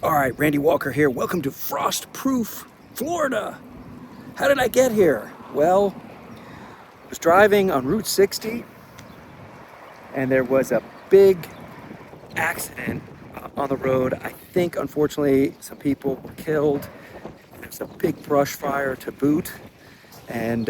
All right, Randy Walker here. Welcome to Frostproof, Florida. How did I get here? Well, I was driving on Route 60 and there was a big accident on the road. I think, unfortunately, some people were killed. There was a big brush fire to boot. And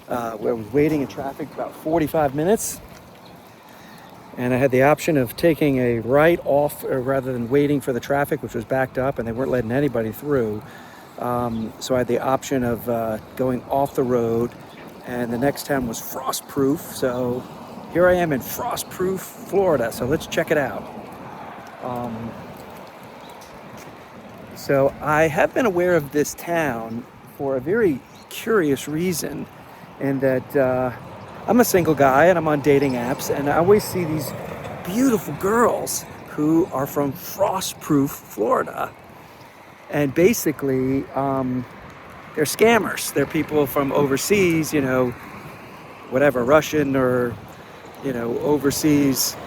we was waiting in traffic about 45 minutes. And I had the option of taking a right off rather than waiting for the traffic, which was backed up and they weren't letting anybody through. So I had the option of going off the road, and the next town was Frostproof. So here I am in Frostproof, Florida. So let's check it out. So I have been aware of this town for a very curious reason, in that I'm a single guy and I'm on dating apps, and I always see these beautiful girls who are from Frostproof, Florida. And basically, they're scammers. They're people from overseas, whatever, Russian or, overseas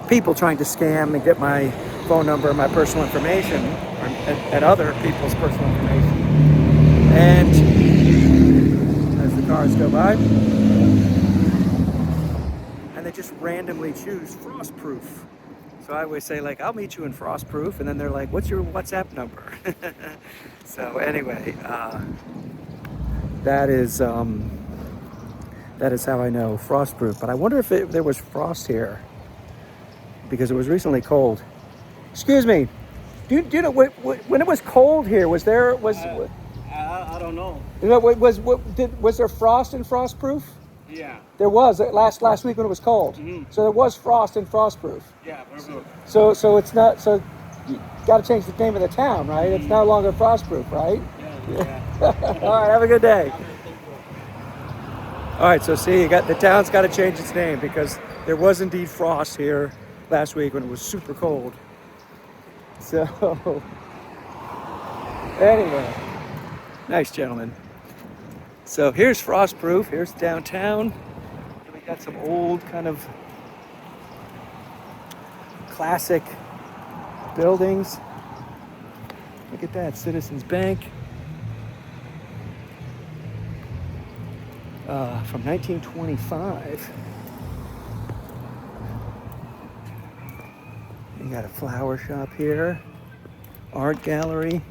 people trying to scam and get my phone number and my personal information, and other people's personal information. And as the cars go by, and they just randomly choose Frostproof. So I always say, like, I'll meet you in Frostproof, and then they're like, what's your WhatsApp number? So anyway, that is how I know Frostproof. But I wonder if there was frost here, because it was recently cold. Excuse me, do you know when it was cold here? I don't know. Was there frost in Frostproof? Yeah. There was last week when it was cold. Mm-hmm. So there was frost in Frostproof. Yeah. So it's not. So you got to change the name of the town, right? It's no longer Frostproof, right? Yeah. All right. Have a good day. All right. So see, the town's got to change its name, because there was indeed frost here last week when it was super cold. So anyway, nice gentleman. So here's Frostproof. Here's downtown. We got some old kind of classic buildings. Look at that, Citizens Bank. From 1925. You got a flower shop here, art gallery.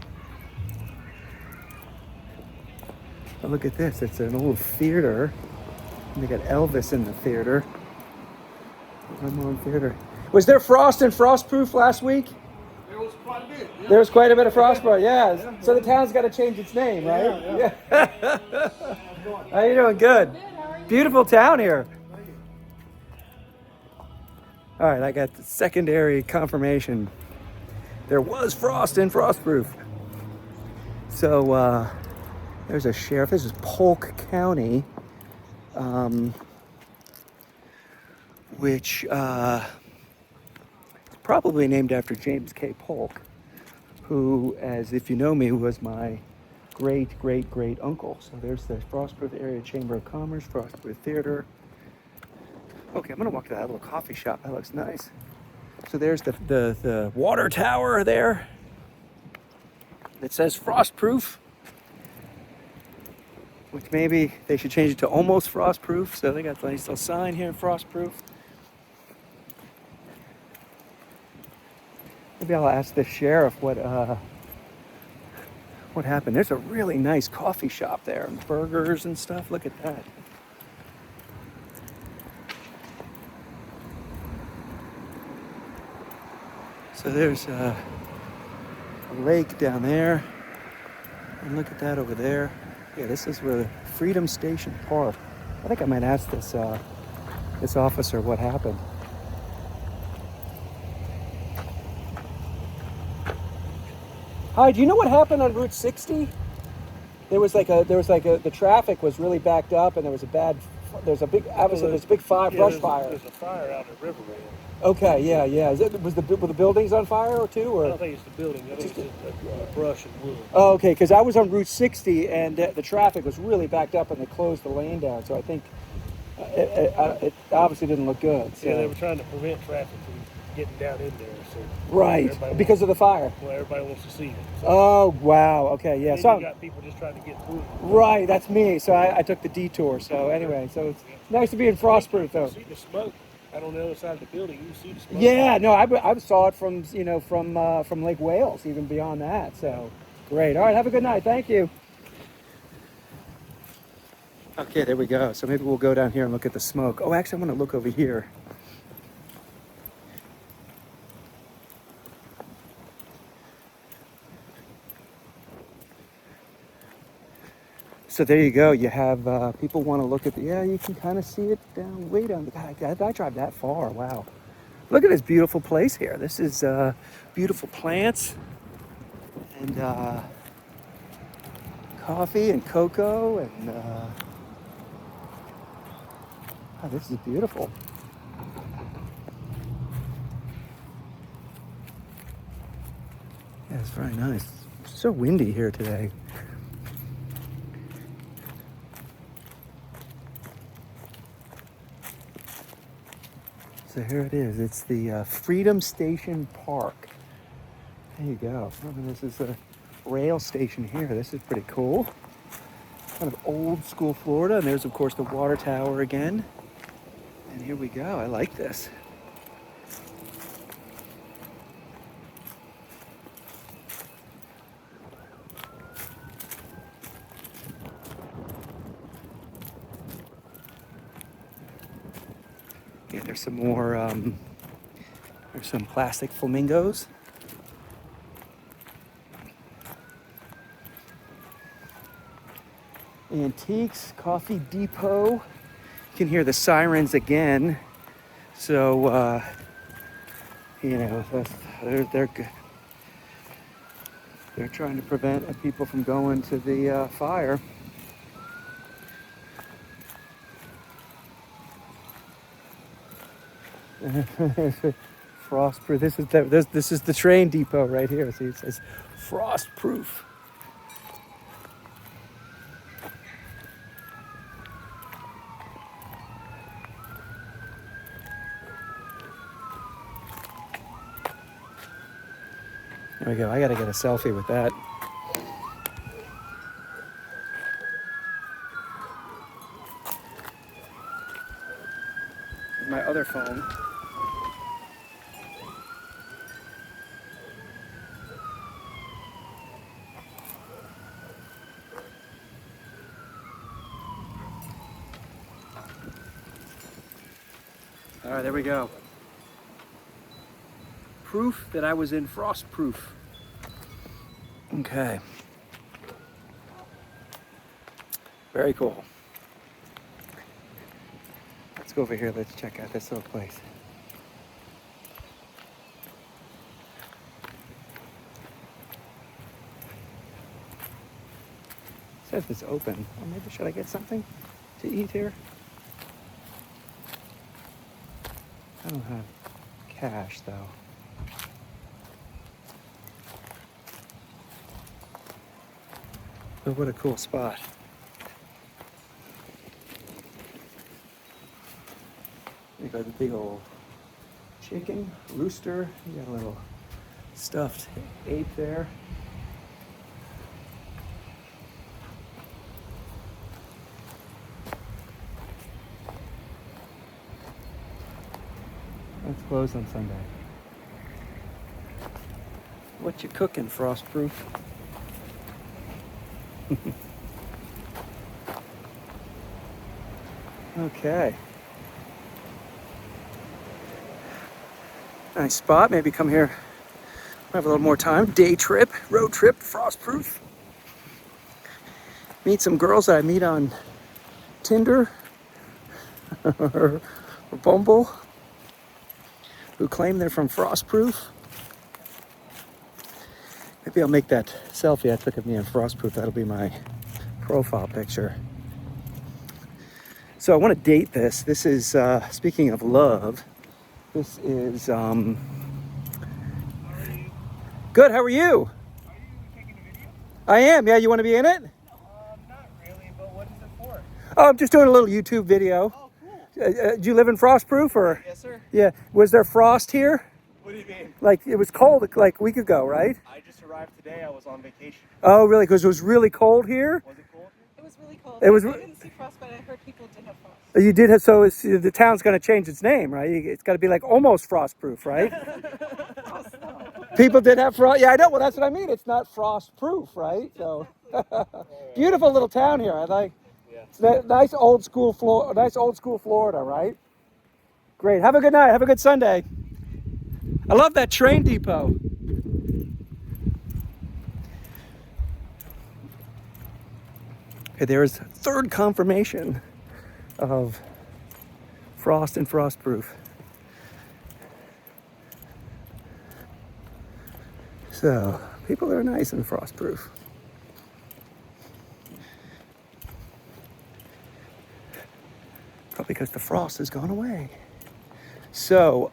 Oh, look at this, it's an old theater. They got Elvis in the theater. Ramon Theater. Was there frost in Frostproof last week? There was quite a bit. Yeah. There was quite a bit of frost, yeah. So the town's got to change its name, right? Yeah. How you doing? Good. Beautiful town here. All right, I got the secondary confirmation. There was frost in Frostproof. So there's a sheriff. This is Polk County, which is probably named after James K. Polk, who, as if you know me, was my great uncle. So there's the Frostproof Area Chamber of Commerce, Frostproof Theater. Okay, I'm gonna walk to that little coffee shop. That looks nice. So there's the water tower there. It says Frostproof, which maybe they should change it to almost Frostproof. So they got a nice little sign here, Frostproof. Maybe I'll ask the sheriff what happened. There's a really nice coffee shop there, and burgers and stuff. Look at that. So there's a lake down there, and look at that over there. Yeah, this is where Freedom Station Park. I think I might ask this officer what happened. Hi, do you know what happened on Route 60? The traffic was really backed up, and there's a big fire, brush fire. There's a fire out at River Red. Okay, yeah. Were the buildings on fire or two? Or? I don't think it's the building. I think it's brush and wood. Oh, okay, because I was on Route 60 and the traffic was really backed up and they closed the lane down. So I think It obviously didn't look good. So. Yeah, they were trying to prevent traffic from getting down in there. So Right, because of the fire. Well, everybody wants to see it. So. Oh, wow. Okay, yeah. And So you got people just trying to get through. right, that's me. So I took the detour. So anyway, so it's nice to be in Frostproof, though. You see the smoke out on the other side of the building. You see the smoke. Yeah, no, I saw it from from Lake Wales, even beyond that. So great. All right, have a good night. Thank you. Okay, there we go. So maybe we'll go down here and look at the smoke. Oh, actually, I'm going to look over here. So there you go. You have people want to look at the, yeah, you can kind of see it down, way down. God, I drive that far. Wow. Look at this beautiful place here. This is beautiful plants and coffee and cocoa and oh, this is beautiful. Yeah, it's very nice. It's so windy here today. So here it is. It's the Freedom Station Park. There you go. This is a rail station here. This is pretty cool. Kind of old school Florida. And there's, of course, the water tower again. And here we go. I like this. Yeah, there's some more, there's some plastic flamingos. Antiques, Coffee Depot. You can hear the sirens again. So, you know, they're trying to prevent people from going to the fire. Frostproof. This is the train depot right here. See, it says Frostproof. There we go. I gotta get a selfie with that. My other phone. All right, there we go. Proof that I was in Frostproof. Okay. Very cool. Let's go over here. Let's check out this little place. It says it's open. Oh, maybe should I get something to eat here? I don't have cash though. But what a cool spot. You got the big old chicken, rooster. You got a little stuffed ape there. It's closed on Sunday. What you cooking, Frostproof? Okay. Nice spot. Maybe come here. Have a little more time. Day trip, road trip, Frostproof. Meet some girls that I meet on Tinder or Bumble who claim they're from Frostproof. Maybe I'll make that selfie I took of me in Frostproof. That'll be my profile picture. So I want to date this. This is, speaking of love, this is, good, how are you? Are you taking a video? I am, yeah, you want to be in it? Not really, but what is it for? Oh, I'm just doing a little YouTube video. Oh, cool. Do you live in Frostproof or? Yes, sir. Yeah. Was there frost here? What do you mean? Like it was cold like a week ago, right? I just arrived today. I was on vacation. Oh, really? Because it was really cold here. Was it cold? It was really cold. It was. I didn't see frost, but I heard people did have frost. You did have, so the town's going to change its name, right? It's got to be like almost Frostproof, right? People did have frost. Yeah, I know. Well, that's what I mean. It's not Frostproof, right? So beautiful little town here. I like. Yeah. It's nice old school Florida, right? Great. Have a good night. Have a good Sunday. I love that train depot. Okay, there's third confirmation of frost and Frostproof. So people are nice in Frostproof. Probably because the frost has gone away. So,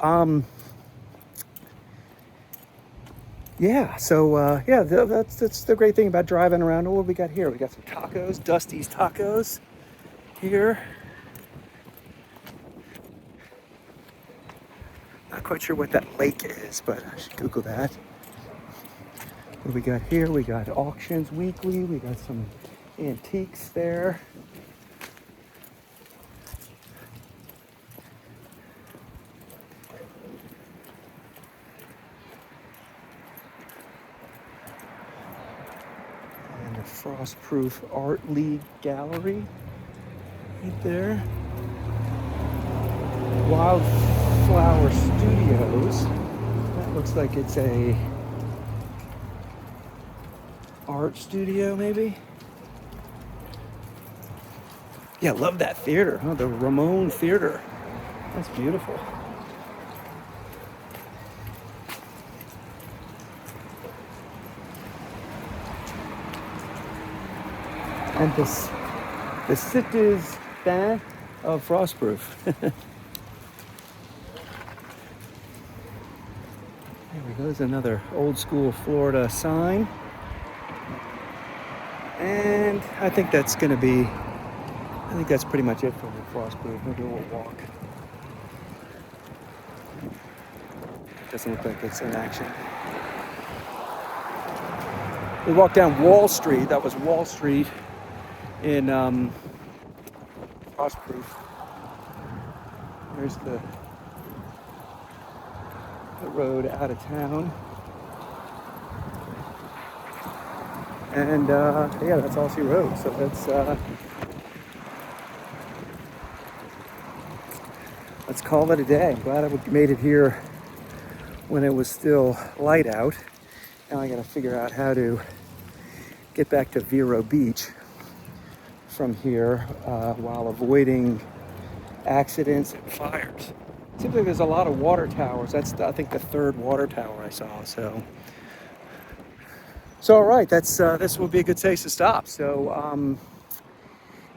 that's the great thing about driving around. What do we got here? We got some tacos, Dusty's Tacos here. Not quite sure what that lake is, but I should Google that. What do we got here? We got auctions weekly. We got some antiques there. And the Frostproof Art League Gallery right there. Wildflower Studios. That looks like it's a art studio, maybe. Yeah, love that theater, huh? The Ramon Theater. That's beautiful. And the city's back of Frostproof. There we go. There's another old school Florida sign. And I think that's pretty much it for the Frostproof. Maybe we'll walk. Doesn't look like it's in action. We walked down Wall Street. That was Wall Street in Frostproof. There's the road out of town. And that's Alsea Road. So let's call it a day. I'm glad I made it here when it was still light out. Now I got to figure out how to get back to Vero Beach from here while avoiding accidents and fires. Seems like there's a lot of water towers. That's, I think, the third water tower I saw. So all right, this will be a good place to stop. So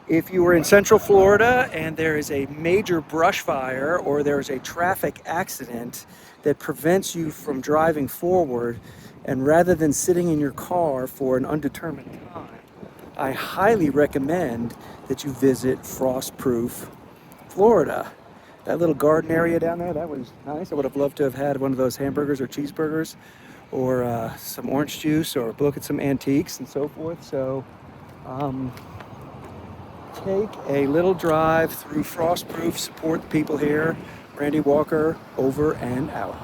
if you were in Central Florida and there is a major brush fire or there is a traffic accident that prevents you from driving forward, and rather than sitting in your car for an undetermined time, I highly recommend that you visit Frostproof, Florida. That little garden area down there, that was nice. I would have loved to have had one of those hamburgers or cheeseburgers, or some orange juice, or look at some antiques and so forth. So take a little drive through Frostproof, support the people here. Randy Walker, over and out.